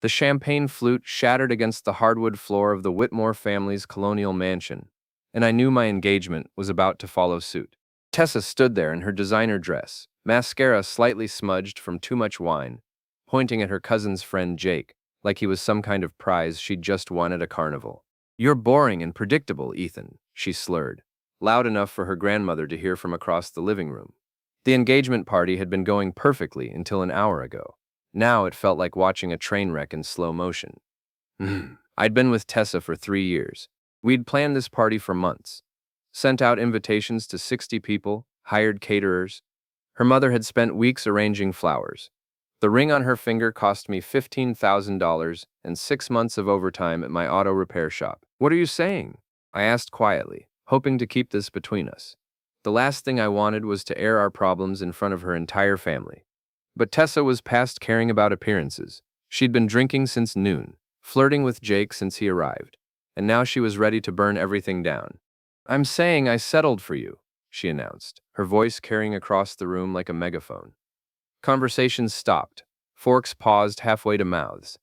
The champagne flute shattered against the hardwood floor of the Whitmore family's colonial mansion, and I knew my engagement was about to follow suit. Tessa stood there in her designer dress, mascara slightly smudged from too much wine, pointing at her cousin's friend Jake, like he was some kind of prize she'd just won at a carnival. "You're boring and predictable, Ethan," she slurred, loud enough for her grandmother to hear from across the living room. The engagement party had been going perfectly until an hour ago. Now it felt like watching a train wreck in slow motion. I'd been with Tessa for 3 years. We'd planned this party for months. Sent out invitations to 60 people, hired caterers. Her mother had spent weeks arranging flowers. The ring on her finger cost me $15,000 and 6 months of overtime at my auto repair shop. "What are you saying?" I asked quietly, hoping to keep this between us. The last thing I wanted was to air our problems in front of her entire family. But Tessa was past caring about appearances. She'd been drinking since noon, flirting with Jake since he arrived, and now she was ready to burn everything down. "I'm saying I settled for you," she announced, her voice carrying across the room like a megaphone. Conversations stopped. Forks paused halfway to mouths.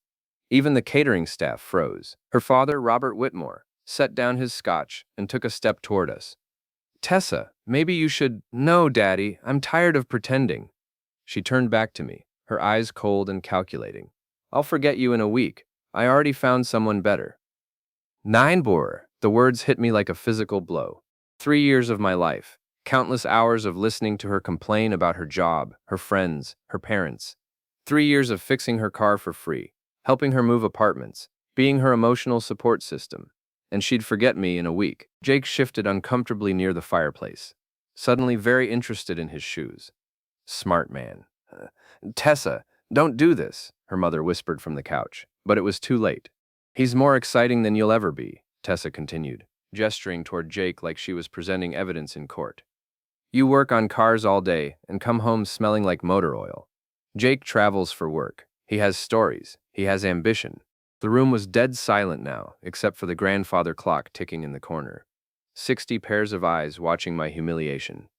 Even the catering staff froze. Her father, Robert Whitmore, set down his scotch and took a step toward us. "Tessa, maybe you should—" "No, Daddy, I'm tired of pretending." She turned back to me, her eyes cold and calculating. "I'll forget you in a week. I already found someone better." Neinboer, the words hit me like a physical blow. 3 years of my life, countless hours of listening to her complain about her job, her friends, her parents. 3 years of fixing her car for free, helping her move apartments, being her emotional support system. And she'd forget me in a week. Jake shifted uncomfortably near the fireplace, suddenly very interested in his shoes. Smart man. "Tessa, don't do this," her mother whispered from the couch, but it was too late. "He's more exciting than you'll ever be," Tessa continued, gesturing toward Jake like she was presenting evidence in court. "You work on cars all day and come home smelling like motor oil. Jake travels for work. He has stories. He has ambition." The room was dead silent now, except for the grandfather clock ticking in the corner. 60 pairs of eyes watching my humiliation.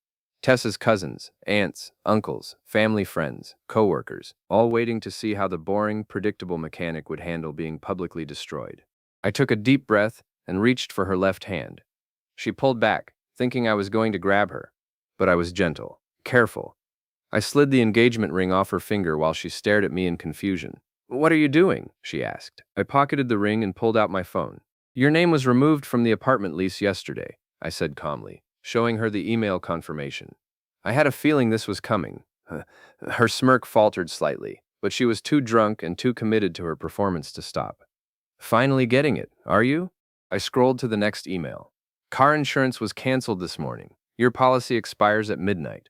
Tessa's cousins, aunts, uncles, family friends, co-workers, all waiting to see how the boring, predictable mechanic would handle being publicly destroyed. I took a deep breath and reached for her left hand. She pulled back, thinking I was going to grab her. But I was gentle, careful. I slid the engagement ring off her finger while she stared at me in confusion. "What are you doing?" she asked. I pocketed the ring and pulled out my phone. "Your name was removed from the apartment lease yesterday," I said calmly, showing her the email confirmation. I had a feeling this was coming. Her smirk faltered slightly, but she was too drunk and too committed to her performance to stop. "Finally getting it, are you?" I scrolled to the next email. "Car insurance was canceled this morning. Your policy expires at midnight."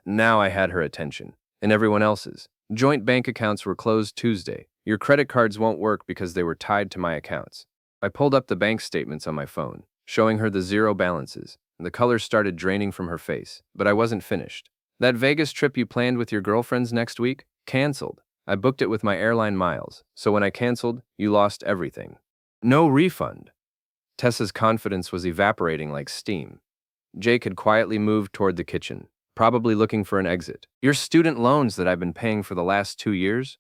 Now I had her attention, and everyone else's. "Joint bank accounts were closed Tuesday. Your credit cards won't work because they were tied to my accounts." I pulled up the bank statements on my phone, showing her the zero balances. The colors started draining from her face, but I wasn't finished. "That Vegas trip you planned with your girlfriends next week? Canceled. I booked it with my airline miles, so when I canceled, you lost everything. No refund." Tessa's confidence was evaporating like steam. Jake had quietly moved toward the kitchen, probably looking for an exit. "Your student loans that I've been paying for the last 2 years?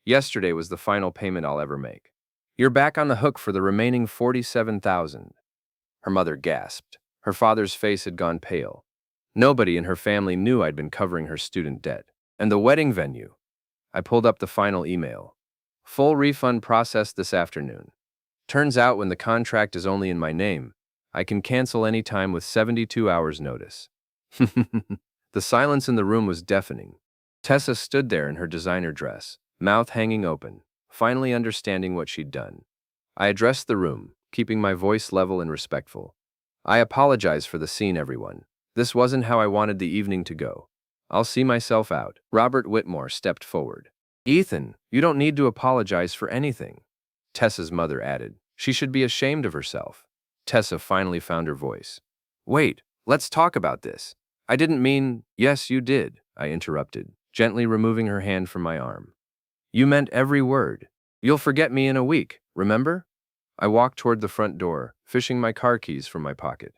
Yesterday was the final payment I'll ever make. You're back on the hook for the remaining $47,000. Her mother gasped. Her father's face had gone pale. Nobody in her family knew I'd been covering her student debt. "And the wedding venue?" I pulled up the final email. "Full refund processed this afternoon. Turns out when the contract is only in my name, I can cancel any time with 72 hours notice." The silence in the room was deafening. Tessa stood there in her designer dress, mouth hanging open, finally understanding what she'd done. I addressed the room, keeping my voice level and respectful. "I apologize for the scene, everyone. This wasn't how I wanted the evening to go. I'll see myself out." Robert Whitmore stepped forward. "Ethan, you don't need to apologize for anything," Tessa's mother added. "She should be ashamed of herself." Tessa finally found her voice. "Wait, let's talk about this. I didn't mean—" "Yes, you did," I interrupted, gently removing her hand from my arm. "You meant every word. You'll forget me in a week, remember?" I walked toward the front door, fishing my car keys from my pocket.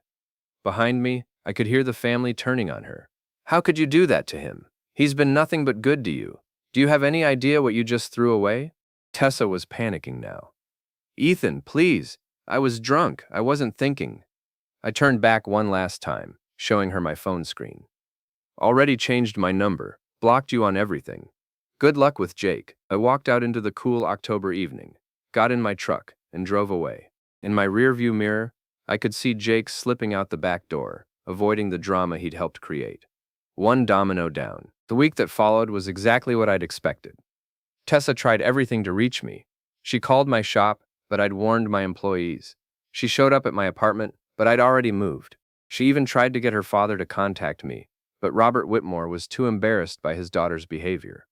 Behind me, I could hear the family turning on her. "How could you do that to him? He's been nothing but good to you. Do you have any idea what you just threw away?" Tessa was panicking now. Ethan, please. I was drunk. I wasn't thinking. I turned back one last time, showing her my phone screen. Already changed my number. Blocked you on everything. Good luck with Jake. I walked out into the cool October evening, got in my truck, and drove away. In my rearview mirror, I could see Jake slipping out the back door, avoiding the drama he'd helped create. One domino down. The week that followed was exactly what I'd expected. Tessa tried everything to reach me. She called my shop, but I'd warned my employees. She showed up at my apartment, but I'd already moved. She even tried to get her father to contact me, but Robert Whitmore was too embarrassed by his daughter's behavior.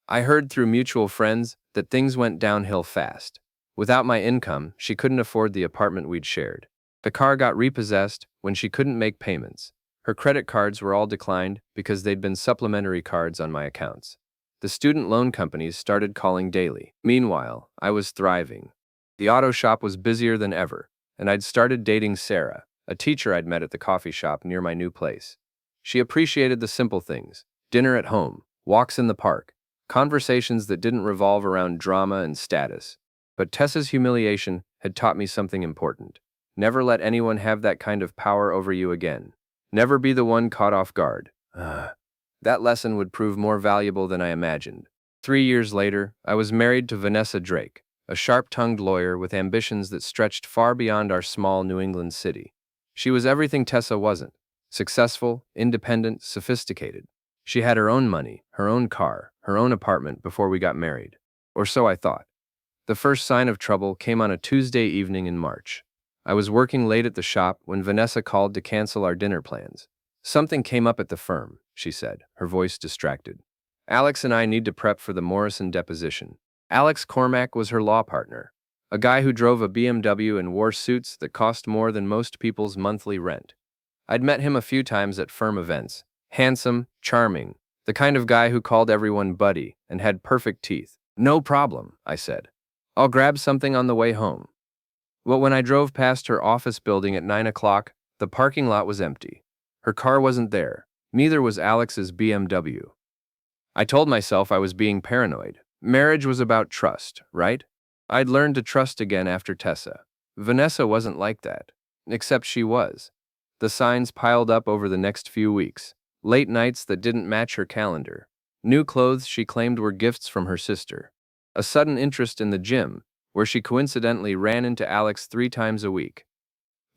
I heard through mutual friends that things went downhill fast. Without my income, she couldn't afford the apartment we'd shared. The car got repossessed when she couldn't make payments. Her credit cards were all declined because they'd been supplementary cards on my accounts. The student loan companies started calling daily. Meanwhile, I was thriving. The auto shop was busier than ever, and I'd started dating Sarah, a teacher I'd met at the coffee shop near my new place. She appreciated the simple things: dinner at home, walks in the park, conversations that didn't revolve around drama and status. But Tessa's humiliation had taught me something important. Never let anyone have that kind of power over you again. Never be the one caught off guard. That lesson would prove more valuable than I imagined. 3 years later, I was married to Vanessa Drake, a sharp-tongued lawyer with ambitions that stretched far beyond our small New England city. She was everything Tessa wasn't: successful, independent, sophisticated. She had her own money, her own car, her own apartment before we got married. Or so I thought. The first sign of trouble came on a Tuesday evening in March. I was working late at the shop when Vanessa called to cancel our dinner plans. "Something came up at the firm," she said, her voice distracted. "Alex and I need to prep for the Morrison deposition." Alex Cormack was her law partner, a guy who drove a BMW and wore suits that cost more than most people's monthly rent. I'd met him a few times at firm events. Handsome, charming, the kind of guy who called everyone buddy and had perfect teeth. "No problem," I said. "I'll grab something on the way home." Well, when I drove past her office building at 9 o'clock, the parking lot was empty. Her car wasn't there. Neither was Alex's BMW. I told myself I was being paranoid. Marriage was about trust, right? I'd learned to trust again after Tessa. Vanessa wasn't like that. Except she was. The signs piled up over the next few weeks. Late nights that didn't match her calendar. New clothes she claimed were gifts from her sister. A sudden interest in the gym, where she coincidentally ran into Alex 3 times a week.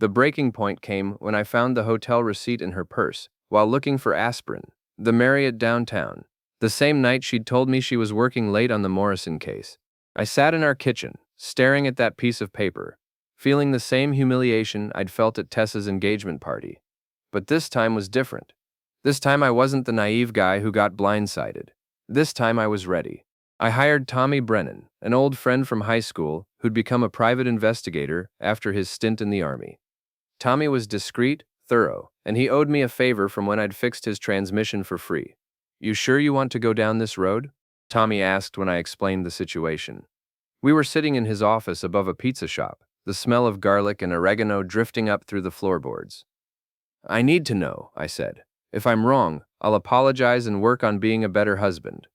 The breaking point came when I found the hotel receipt in her purse while looking for aspirin, the Marriott downtown, the same night she'd told me she was working late on the Morrison case. I sat in our kitchen, staring at that piece of paper, feeling the same humiliation I'd felt at Tessa's engagement party. But this time was different. This time I wasn't the naive guy who got blindsided. This time I was ready. I hired Tommy Brennan, an old friend from high school who'd become a private investigator after his stint in the Army. Tommy was discreet, thorough, and he owed me a favor from when I'd fixed his transmission for free. "You sure you want to go down this road?" Tommy asked when I explained the situation. We were sitting in his office above a pizza shop, the smell of garlic and oregano drifting up through the floorboards. "I need to know," I said. "If I'm wrong, I'll apologize and work on being a better husband.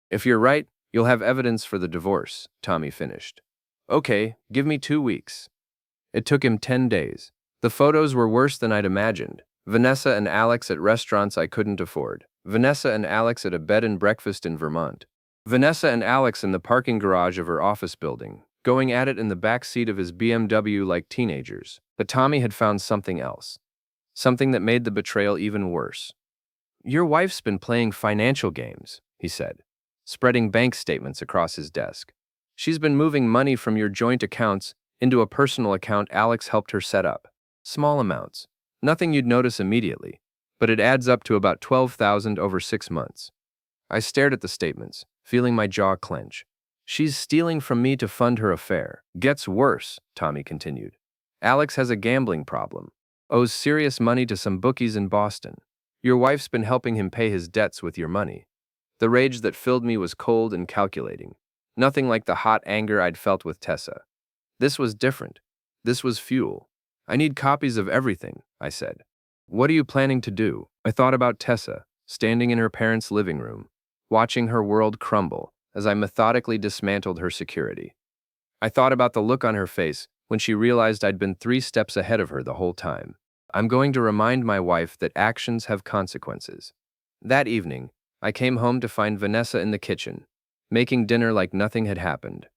If you're right, you'll have evidence for the divorce," Tommy finished. "Okay, give me 2 weeks." It took him 10 days. The photos were worse than I'd imagined. Vanessa and Alex at restaurants I couldn't afford. Vanessa and Alex at a bed and breakfast in Vermont. Vanessa and Alex in the parking garage of her office building, going at it in the back seat of his BMW like teenagers. But Tommy had found something else. Something that made the betrayal even worse. "Your wife's been playing financial games," he said, spreading bank statements across his desk. "She's been moving money from your joint accounts into a personal account Alex helped her set up. Small amounts. Nothing you'd notice immediately, but it adds up to about $12,000 over 6 months." I stared at the statements, feeling my jaw clench. "She's stealing from me to fund her affair. Gets worse," Tommy continued. "Alex has a gambling problem. Owes serious money to some bookies in Boston. Your wife's been helping him pay his debts with your money." The rage that filled me was cold and calculating. Nothing like the hot anger I'd felt with Tessa. This was different. This was fuel. "I need copies of everything," I said. "What are you planning to do?" I thought about Tessa, standing in her parents' living room, watching her world crumble, as I methodically dismantled her security. I thought about the look on her face when she realized I'd been 3 steps ahead of her the whole time. I'm going to remind my wife that actions have consequences. That evening, I came home to find Vanessa in the kitchen, making dinner like nothing had happened.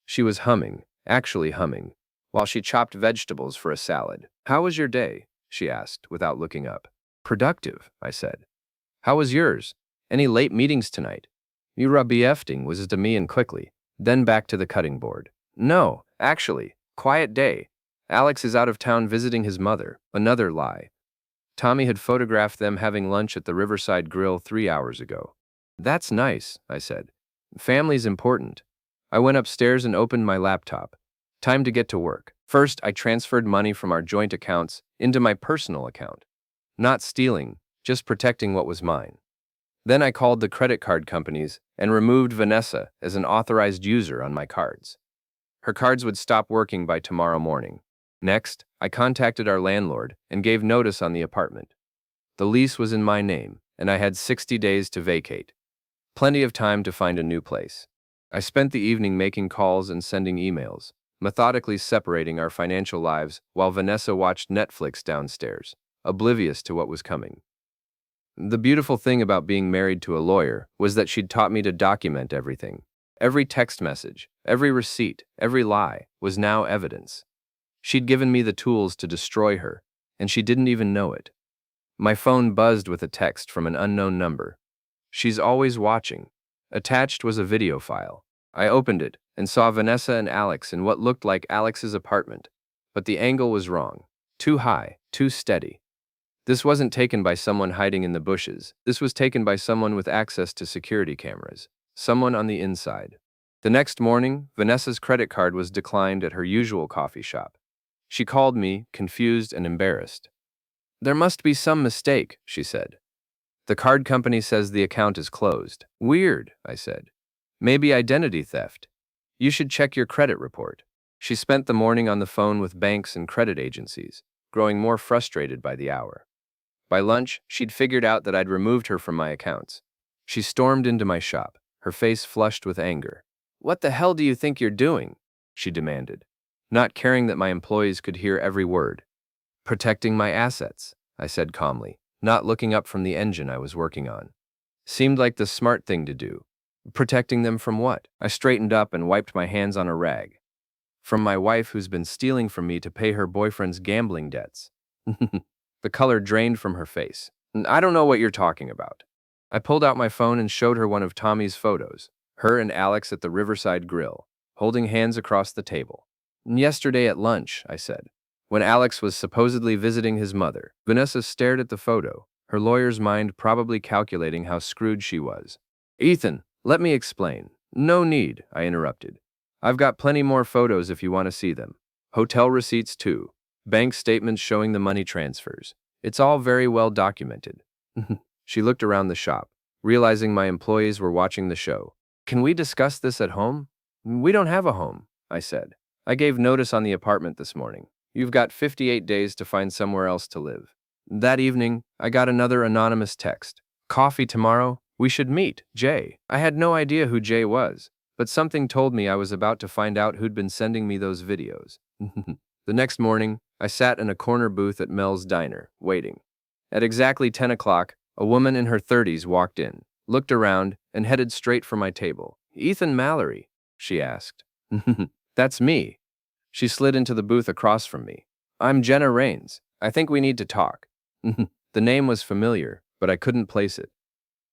She was humming, actually humming, while she chopped vegetables for a salad. "How was your day?" she asked, without looking up. "Productive," I said. "How was yours? Any late meetings tonight?" "Yura BFting," was to me and quickly, then back to the cutting board. "No, actually, quiet day. Alex is out of town visiting his mother." Another lie. Tommy had photographed them having lunch at the Riverside Grill 3 hours ago. "That's nice," I said. "Family's important." I went upstairs and opened my laptop. Time to get to work. First, I transferred money from our joint accounts into my personal account. Not stealing, just protecting what was mine. Then I called the credit card companies and removed Vanessa as an authorized user on my cards. Her cards would stop working by tomorrow morning. Next, I contacted our landlord and gave notice on the apartment. The lease was in my name, and I had 60 days to vacate. Plenty of time to find a new place. I spent the evening making calls and sending emails, methodically separating our financial lives while Vanessa watched Netflix downstairs, oblivious to what was coming. The beautiful thing about being married to a lawyer was that she'd taught me to document everything. Every text message, every receipt, every lie was now evidence. She'd given me the tools to destroy her, and she didn't even know it. My phone buzzed with a text from an unknown number. "She's always watching." Attached was a video file. I opened it and saw Vanessa and Alex in what looked like Alex's apartment, but the angle was wrong. Too high, too steady. This wasn't taken by someone hiding in the bushes. This was taken by someone with access to security cameras. Someone on the inside. The next morning, Vanessa's credit card was declined at her usual coffee shop. She called me, confused and embarrassed. "There must be some mistake," she said. "The card company says the account is closed." "Weird," I said. "Maybe identity theft. You should check your credit report." She spent the morning on the phone with banks and credit agencies, growing more frustrated by the hour. By lunch, she'd figured out that I'd removed her from my accounts. She stormed into my shop, her face flushed with anger. "What the hell do you think you're doing?" she demanded, not caring that my employees could hear every word. "Protecting my assets," I said calmly, not looking up from the engine I was working on. Seemed like the smart thing to do. Protecting them from what? I straightened up and wiped my hands on a rag. "From my wife who's been stealing from me to pay her boyfriend's gambling debts." The color drained from her face. "I don't know what you're talking about." I pulled out my phone and showed her one of Tommy's photos, her and Alex at the Riverside Grill, holding hands across the table. "Yesterday at lunch," I said, when Alex was supposedly visiting his mother. Vanessa stared at the photo, her lawyer's mind probably calculating how screwed she was. "Ethan, let me explain." "No need," I interrupted. "I've got plenty more photos if you want to see them. Hotel receipts too. Bank statements showing the money transfers. It's all very well documented." She looked around the shop, realizing my employees were watching the show. "Can we discuss this at home?" "We don't have a home," I said. "I gave notice on the apartment this morning. You've got 58 days to find somewhere else to live." That evening, I got another anonymous text. "Coffee tomorrow? We should meet, Jay." I had no idea who Jay was, but something told me I was about to find out who'd been sending me those videos. The next morning, I sat in a corner booth at Mel's Diner, waiting. At exactly 10 o'clock, a woman in her 30s walked in, looked around, and headed straight for my table. "Ethan Mallory?" she asked. "That's me." She slid into the booth across from me. "I'm Jenna Rains. I think we need to talk." The name was familiar, but I couldn't place it.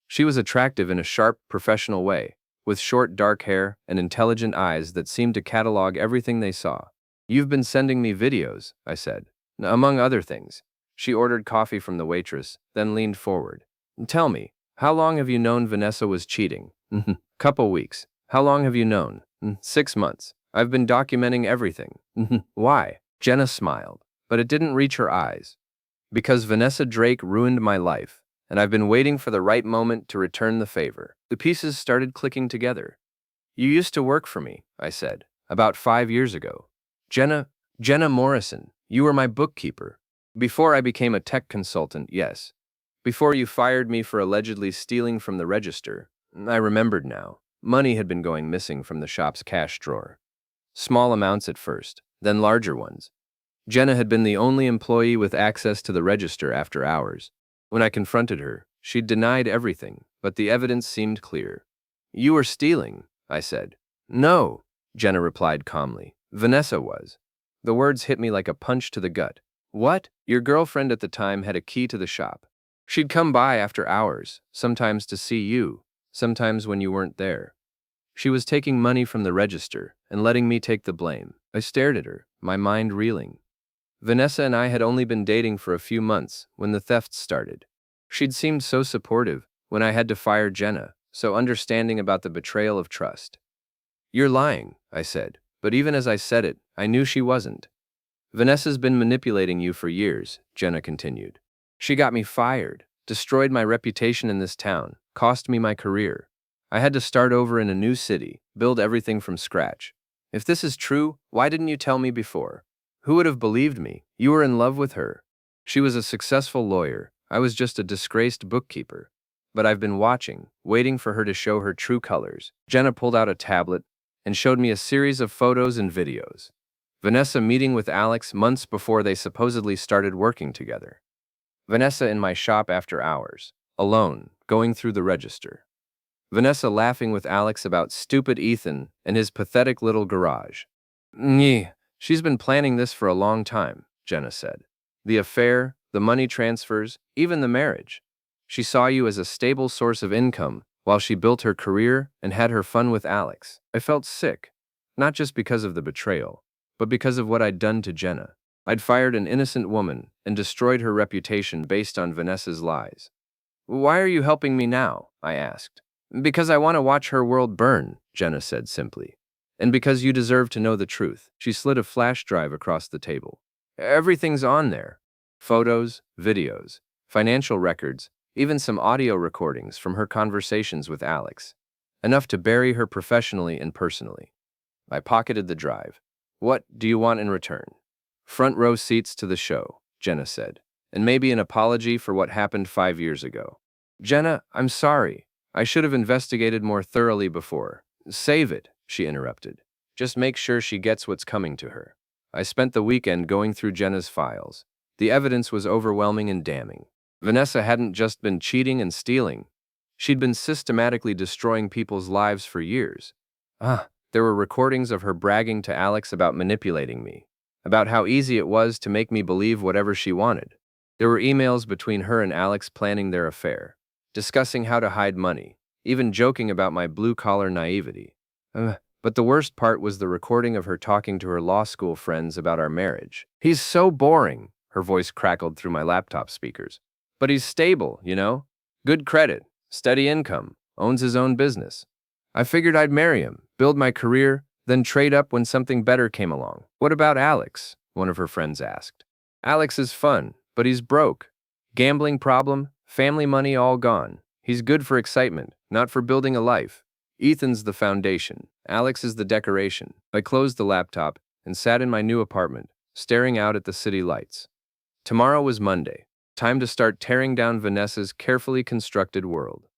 She was attractive in a sharp, professional way, with short dark hair and intelligent eyes that seemed to catalog everything they saw. "You've been sending me videos," I said. "Among other things." She ordered coffee from the waitress, then leaned forward. "Tell me, how long have you known Vanessa was cheating?" "Couple weeks." "How long have you known?" 6 months. "I've been documenting everything." "Why?" Jenna smiled, but it didn't reach her eyes. "Because Vanessa Drake ruined my life, and I've been waiting for the right moment to return the favor." The pieces started clicking together. "You used to work for me," I said, "about 5 years ago." Jenna Morrison, you were my bookkeeper. Before I became a tech consultant, yes. Before you fired me for allegedly stealing from the register." I remembered now. Money had been going missing from the shop's cash drawer. Small amounts at first, then larger ones. Jenna had been the only employee with access to the register after hours. When I confronted her, she'd denied everything, but the evidence seemed clear. "You were stealing," I said. "No," Jenna replied calmly. "Vanessa was." The words hit me like a punch to the gut. "What?" "Your girlfriend at the time had a key to the shop. She'd come by after hours, sometimes to see you, sometimes when you weren't there. She was taking money from the register and letting me take the blame." I stared at her, my mind reeling. Vanessa and I had only been dating for a few months when the thefts started. She'd seemed so supportive when I had to fire Jenna, so understanding about the betrayal of trust. "You're lying," I said, but even as I said it, I knew she wasn't. "Vanessa's been manipulating you for years," Jenna continued. "She got me fired, destroyed my reputation in this town, cost me my career. I had to start over in a new city, build everything from scratch. If this is true, why didn't you tell me before? Who would have believed me? You were in love with her. She was a successful lawyer. I was just a disgraced bookkeeper. But I've been watching, waiting for her to show her true colors." Jenna pulled out a tablet and showed me a series of photos and videos. Vanessa meeting with Alex months before they supposedly started working together. Vanessa in my shop after hours, alone, going through the register. Vanessa laughing with Alex about stupid Ethan and his pathetic little garage. "Nyeh, she's been planning this for a long time," Jenna said. "The affair, the money transfers, even the marriage. She saw you as a stable source of income while she built her career and had her fun with Alex." I felt sick, not just because of the betrayal, but because of what I'd done to Jenna. I'd fired an innocent woman and destroyed her reputation based on Vanessa's lies. "Why are you helping me now?" I asked. "Because I want to watch her world burn," Jenna said simply. "And because you deserve to know the truth." She slid a flash drive across the table. "Everything's on there. Photos, videos, financial records, even some audio recordings from her conversations with Alex. Enough to bury her professionally and personally." I pocketed the drive. "What do you want in return?" "Front row seats to the show," Jenna said, "and maybe an apology for what happened 5 years ago." "Jenna, I'm sorry. I should have investigated more thoroughly before." "Save it," she interrupted. "Just make sure she gets what's coming to her." I spent the weekend going through Jenna's files. The evidence was overwhelming and damning. Vanessa hadn't just been cheating and stealing. She'd been systematically destroying people's lives for years. There were recordings of her bragging to Alex about manipulating me, about how easy it was to make me believe whatever she wanted. There were emails between her and Alex planning their affair, discussing how to hide money, even joking about my blue-collar naivety. But the worst part was the recording of her talking to her law school friends about our marriage. "He's so boring," her voice crackled through my laptop speakers. "But he's stable, you know? Good credit, steady income, owns his own business. I figured I'd marry him, build my career, then trade up when something better came along." "What about Alex?" one of her friends asked. "Alex is fun, but he's broke. Gambling problem, family money all gone. He's good for excitement, not for building a life. Ethan's the foundation. Alex is the decoration." I closed the laptop and sat in my new apartment, staring out at the city lights. Tomorrow was Monday. Time to start tearing down Vanessa's carefully constructed world.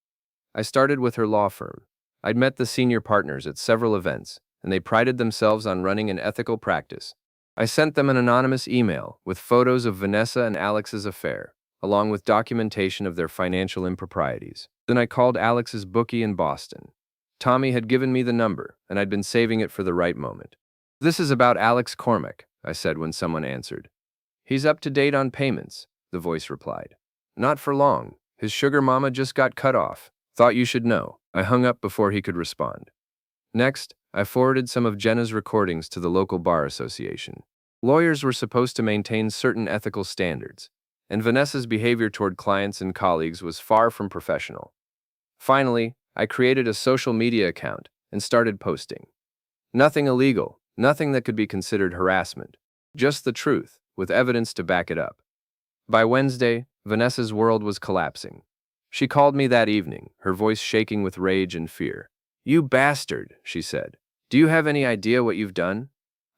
I started with her law firm. I'd met the senior partners at several events, and they prided themselves on running an ethical practice. I sent them an anonymous email with photos of Vanessa and Alex's affair, along with documentation of their financial improprieties. Then I called Alex's bookie in Boston. Tommy had given me the number, and I'd been saving it for the right moment. "This is about Alex Cormack," I said when someone answered. "He's up to date on payments," the voice replied. "Not for long. His sugar mama just got cut off. Thought you should know." I hung up before he could respond. Next, I forwarded some of Jenna's recordings to the local bar association. Lawyers were supposed to maintain certain ethical standards, and Vanessa's behavior toward clients and colleagues was far from professional. Finally, I created a social media account and started posting. Nothing illegal, nothing that could be considered harassment. Just the truth, with evidence to back it up. By Wednesday, Vanessa's world was collapsing. She called me that evening, her voice shaking with rage and fear. "You bastard," she said. "Do you have any idea what you've done?"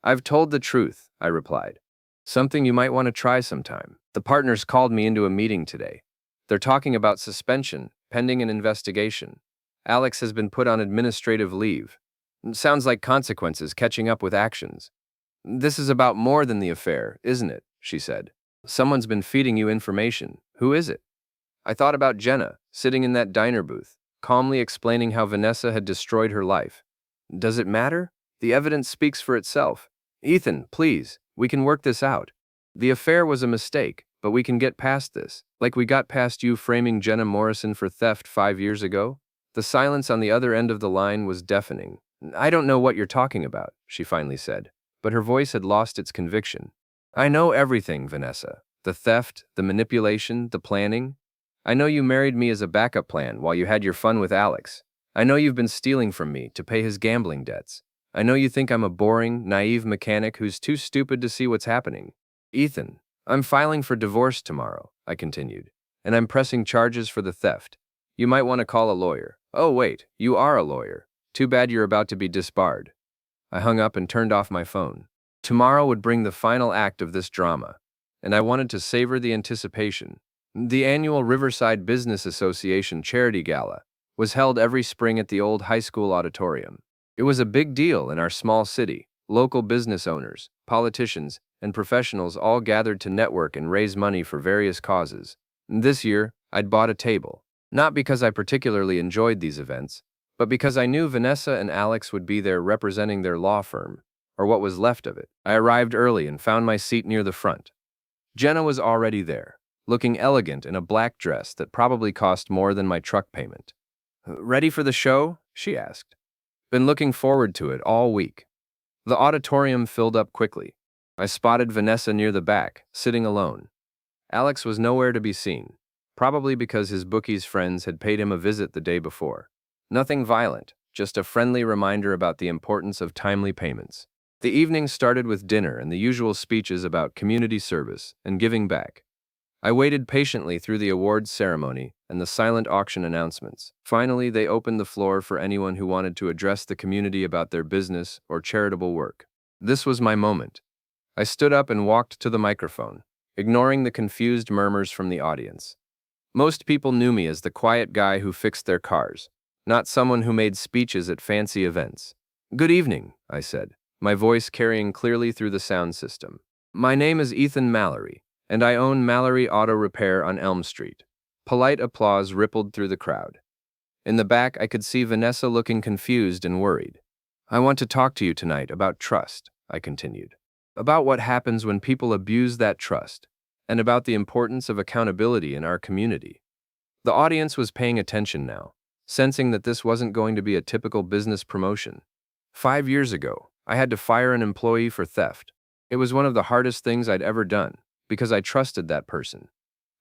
"I've told the truth," I replied. "Something you might want to try sometime." The partners called me into a meeting today. They're talking about suspension, pending an investigation. Alex has been put on administrative leave. Sounds like consequences catching up with actions. This is about more than the affair, isn't it? She said. Someone's been feeding you information. Who is it? I thought about Jenna, sitting in that diner booth, calmly explaining how Vanessa had destroyed her life. Does it matter? The evidence speaks for itself. Ethan, please, we can work this out. The affair was a mistake, but we can get past this, like we got past you framing Jenna Morrison for theft 5 years ago. The silence on the other end of the line was deafening. I don't know what you're talking about, she finally said, but her voice had lost its conviction. I know everything, Vanessa. The theft, the manipulation, the planning. I know you married me as a backup plan while you had your fun with Alex. I know you've been stealing from me to pay his gambling debts. I know you think I'm a boring, naive mechanic who's too stupid to see what's happening. Ethan, I'm filing for divorce tomorrow, I continued, and I'm pressing charges for the theft. You might want to call a lawyer. Oh wait, you are a lawyer. Too bad you're about to be disbarred. I hung up and turned off my phone. Tomorrow would bring the final act of this drama, and I wanted to savor the anticipation. The annual Riverside Business Association Charity Gala was held every spring at the old high school auditorium. It was a big deal in our small city. Local business owners, politicians, and professionals all gathered to network and raise money for various causes. This year, I'd bought a table, not because I particularly enjoyed these events, but because I knew Vanessa and Alex would be there representing their law firm, or what was left of it. I arrived early and found my seat near the front. Jenna was already there, looking elegant in a black dress that probably cost more than my truck payment. Ready for the show? She asked. Been looking forward to it all week. The auditorium filled up quickly. I spotted Vanessa near the back, sitting alone. Alex was nowhere to be seen, probably because his bookie's friends had paid him a visit the day before. Nothing violent, just a friendly reminder about the importance of timely payments. The evening started with dinner and the usual speeches about community service and giving back. I waited patiently through the awards ceremony and the silent auction announcements. Finally, they opened the floor for anyone who wanted to address the community about their business or charitable work. This was my moment. I stood up and walked to the microphone, ignoring the confused murmurs from the audience. Most people knew me as the quiet guy who fixed their cars, not someone who made speeches at fancy events. Good evening, I said, my voice carrying clearly through the sound system. My name is Ethan Mallory, and I own Mallory Auto Repair on Elm Street. Polite applause rippled through the crowd. In the back, I could see Vanessa looking confused and worried. I want to talk to you tonight about trust, I continued. About what happens when people abuse that trust, and about the importance of accountability in our community. The audience was paying attention now, sensing that this wasn't going to be a typical business promotion. 5 years ago, I had to fire an employee for theft. It was one of the hardest things I'd ever done, because I trusted that person.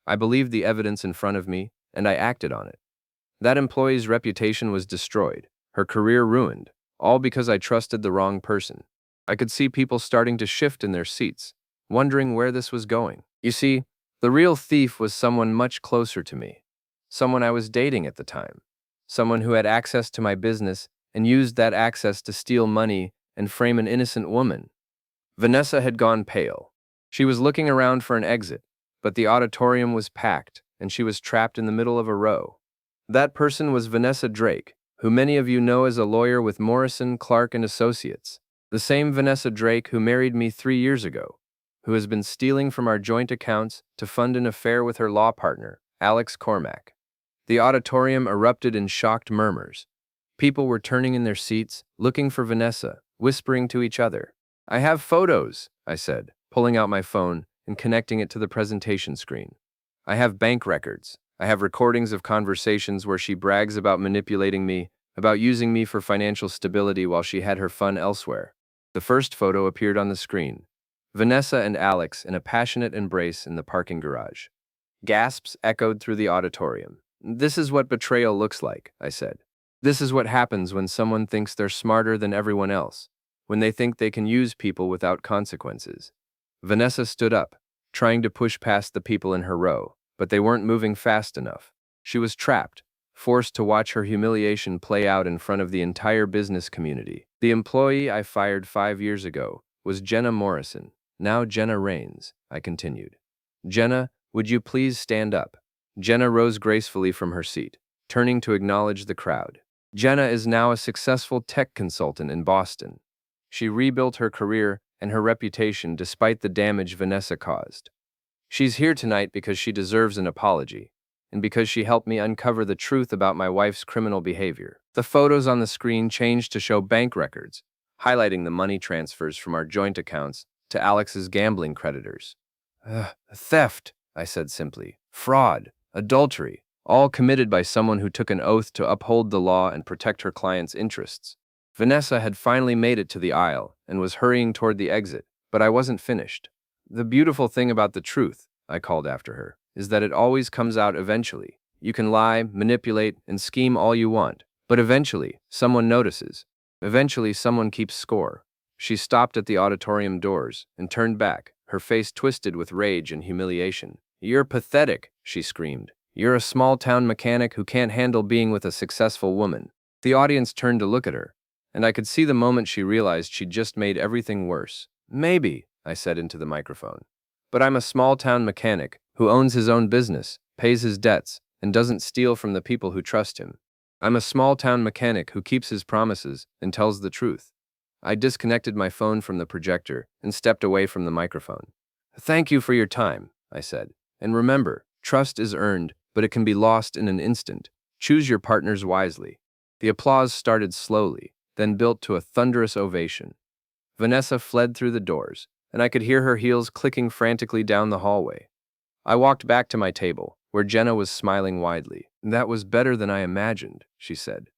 I believed the evidence in front of me, and I acted on it. That employee's reputation was destroyed, her career ruined, all because I trusted the wrong person. I could see people starting to shift in their seats, wondering where this was going. You see, the real thief was someone much closer to me, someone I was dating at the time, someone who had access to my business and used that access to steal money and frame an innocent woman. Vanessa had gone pale. She was looking around for an exit, but the auditorium was packed, and she was trapped in the middle of a row. That person was Vanessa Drake, who many of you know as a lawyer with Morrison, Clark and Associates. The same Vanessa Drake who married me 3 years ago, who has been stealing from our joint accounts to fund an affair with her law partner, Alex Cormack. The auditorium erupted in shocked murmurs. People were turning in their seats, looking for Vanessa, whispering to each other. I have photos, I said, pulling out my phone and connecting it to the presentation screen. I have bank records. I have recordings of conversations where she brags about manipulating me, about using me for financial stability while she had her fun elsewhere. The first photo appeared on the screen. Vanessa and Alex in a passionate embrace in the parking garage. Gasps echoed through the auditorium. This is what betrayal looks like, I said. This is what happens when someone thinks they're smarter than everyone else, when they think they can use people without consequences. Vanessa stood up, trying to push past the people in her row, but they weren't moving fast enough. She was trapped, forced to watch her humiliation play out in front of the entire business community. The employee I fired 5 years ago was Jenna Morrison, now Jenna Rains, I continued. Jenna, would you please stand up? Jenna rose gracefully from her seat, turning to acknowledge the crowd. Jenna is now a successful tech consultant in Boston. She rebuilt her career and her reputation despite the damage Vanessa caused. She's here tonight because she deserves an apology, and because she helped me uncover the truth about my wife's criminal behavior. The photos on the screen changed to show bank records, highlighting the money transfers from our joint accounts to Alex's gambling creditors. Theft, I said simply. Fraud, adultery, all committed by someone who took an oath to uphold the law and protect her client's interests. Vanessa had finally made it to the aisle and was hurrying toward the exit, but I wasn't finished. The beautiful thing about the truth, I called after her, is that it always comes out eventually. You can lie, manipulate, and scheme all you want, but eventually, someone notices. Eventually, someone keeps score. She stopped at the auditorium doors and turned back, her face twisted with rage and humiliation. "You're pathetic," she screamed. "You're a small-town mechanic who can't handle being with a successful woman." The audience turned to look at her, and I could see the moment she realized she'd just made everything worse. "Maybe," I said into the microphone, "but I'm a small-town mechanic who owns his own business, pays his debts, and doesn't steal from the people who trust him. I'm a small-town mechanic who keeps his promises and tells the truth." I disconnected my phone from the projector and stepped away from the microphone. "Thank you for your time," I said. "And remember, trust is earned, but it can be lost in an instant. Choose your partners wisely." The applause started slowly, then built to a thunderous ovation. Vanessa fled through the doors, and I could hear her heels clicking frantically down the hallway. I walked back to my table, where Jenna was smiling widely. "That was better than I imagined," she said.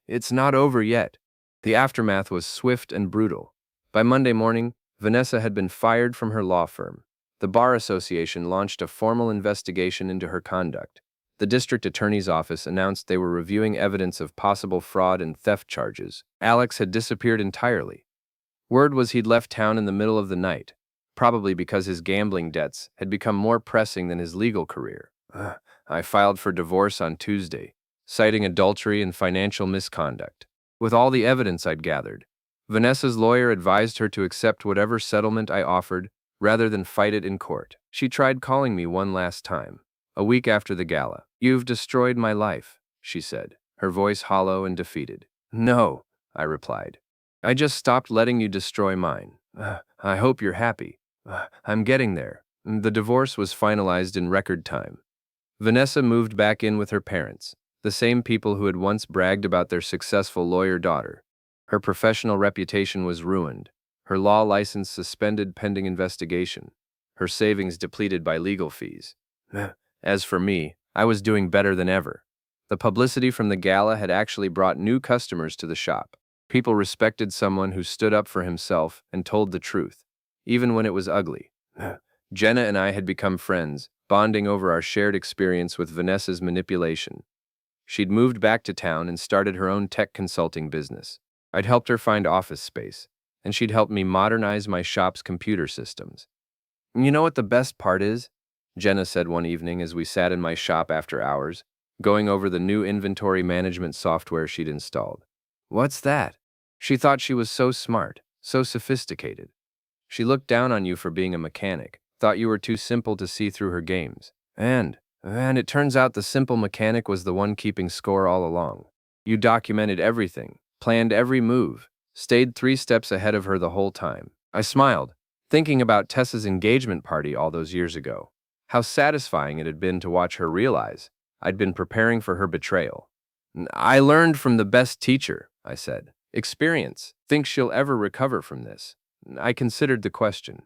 "It's not over yet." The aftermath was swift and brutal. By Monday morning, Vanessa had been fired from her law firm. The Bar Association launched a formal investigation into her conduct. The district attorney's office announced they were reviewing evidence of possible fraud and theft charges. Alex had disappeared entirely. Word was he'd left town in the middle of the night, probably because his gambling debts had become more pressing than his legal career. I filed for divorce on Tuesday, citing adultery and financial misconduct. With all the evidence I'd gathered, Vanessa's lawyer advised her to accept whatever settlement I offered rather than fight it in court. She tried calling me one last time, a week after the gala. "You've destroyed my life," she said, her voice hollow and defeated. "No," I replied. "I just stopped letting you destroy mine. I hope you're happy." "I'm getting there." The divorce was finalized in record time. Vanessa moved back in with her parents, the same people who had once bragged about their successful lawyer daughter. Her professional reputation was ruined, her law license suspended pending investigation, her savings depleted by legal fees. As for me, I was doing better than ever. The publicity from the gala had actually brought new customers to the shop. People respected someone who stood up for himself and told the truth, even when it was ugly. Jenna and I had become friends, bonding over our shared experience with Vanessa's manipulation. She'd moved back to town and started her own tech consulting business. I'd helped her find office space, and she'd helped me modernize my shop's computer systems. "You know what the best part is?" Jenna said one evening as we sat in my shop after hours, going over the new inventory management software she'd installed. "What's that?" She thought she was so smart, so sophisticated. She looked down on you for being a mechanic, thought you were too simple to see through her games. And it turns out the simple mechanic was the one keeping score all along. You documented everything, planned every move, stayed 3 steps ahead of her the whole time. I smiled, thinking about Tessa's engagement party all those years ago. How satisfying it had been to watch her realize I'd been preparing for her betrayal. "I learned from the best teacher," I said. "Experience. Think she'll ever recover from this?" I considered the question.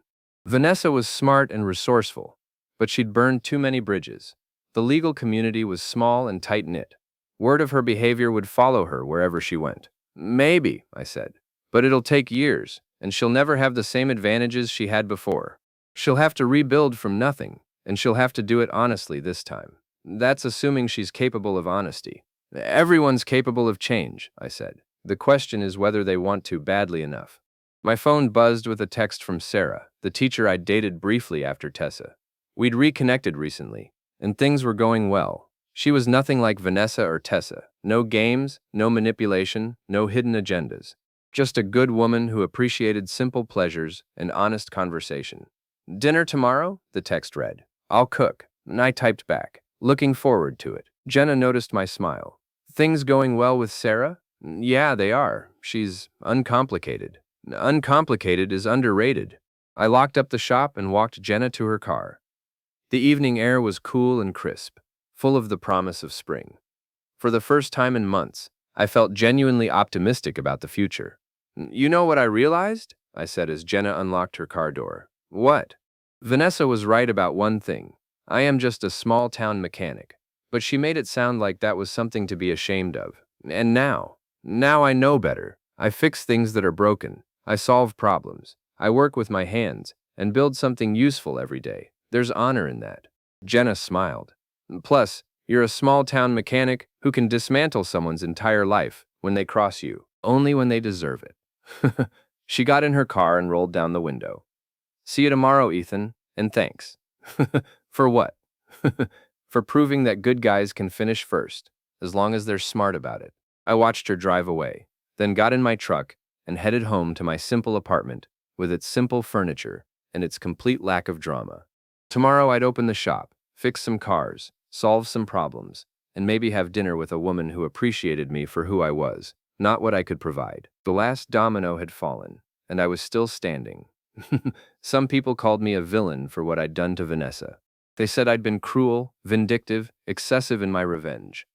Vanessa was smart and resourceful, but she'd burned too many bridges. The legal community was small and tight-knit. Word of her behavior would follow her wherever she went. "Maybe," I said, "but it'll take years, and she'll never have the same advantages she had before. She'll have to rebuild from nothing, and she'll have to do it honestly this time." That's assuming she's capable of honesty. "Everyone's capable of change," I said. "The question is whether they want to badly enough." My phone buzzed with a text from Sarah, the teacher I'd dated briefly after Tessa. We'd reconnected recently, and things were going well. She was nothing like Vanessa or Tessa. No games, no manipulation, no hidden agendas. Just a good woman who appreciated simple pleasures and honest conversation. "Dinner tomorrow?" the text read. "I'll cook," and I typed back, "Looking forward to it." Jenna noticed my smile. Things going well with Sarah? Yeah, they are. She's uncomplicated. Uncomplicated is underrated. I locked up the shop and walked Jenna to her car. The evening air was cool and crisp, full of the promise of spring. For the first time in months, I felt genuinely optimistic about the future. You know what I realized? I said as Jenna unlocked her car door. What? Vanessa was right about one thing. I am just a small town mechanic. But she made it sound like that was something to be ashamed of. And now I know better. I fix things that are broken. I solve problems. I work with my hands and build something useful every day. There's honor in that. Jenna smiled. Plus, you're a small town mechanic who can dismantle someone's entire life when they cross you, only when they deserve it. She got in her car and rolled down the window. See you tomorrow, Ethan, and thanks. For what? For proving that good guys can finish first, as long as they're smart about it. I watched her drive away, then got in my truck and headed home to my simple apartment with its simple furniture and its complete lack of drama. Tomorrow I'd open the shop, fix some cars, solve some problems, and maybe have dinner with a woman who appreciated me for who I was, not what I could provide. The last domino had fallen, and I was still standing. Some people called me a villain for what I'd done to Vanessa. They said I'd been cruel, vindictive, excessive in my revenge.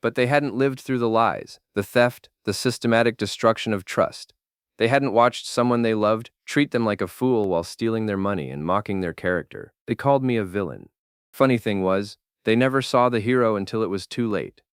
But they hadn't lived through the lies, the theft, the systematic destruction of trust. They hadn't watched someone they loved treat them like a fool while stealing their money and mocking their character. They called me a villain. Funny thing was, they never saw the hero until it was too late.